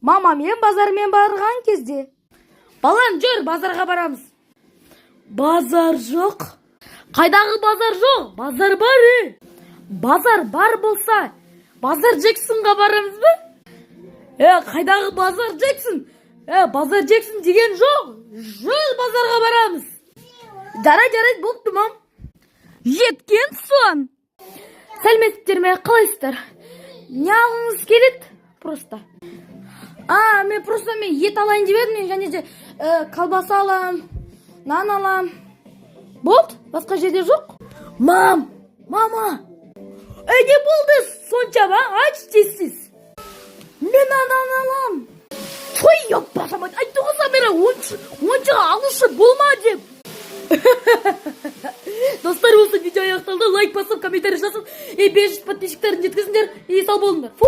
Мама мен базармен барған кезде. Балам жүр, базарға барамыз. Базар жоқ. Қайдағы базар жоқ? Базар бар. Базар бар болса, базар Джексонға барамыз ба? Қайдағы базар Джексон? Базар Джексон деген жоқ. Жүр, базарға барамыз. Жарайды, болыпты, мам. Жеткен соң. Сәлеметсіздер ме, қалайсыздар? Не алғыңыз келеді? Просто. Мен ет алайын деп едім, және де колбаса алам, нан алам. Болды, басқа жерде жоқ. Мама. Не болды сонша ба? Айтшы тезсіз. Мен нан алам. Той yapmasam, айтуғыза мені оншыға алушы болма деп. Достар, осы видео аяқталды. Лайк басып, комментарий жазып, 500 подписчиктерін жеткізіңдер. Сау болыңдар. Фу.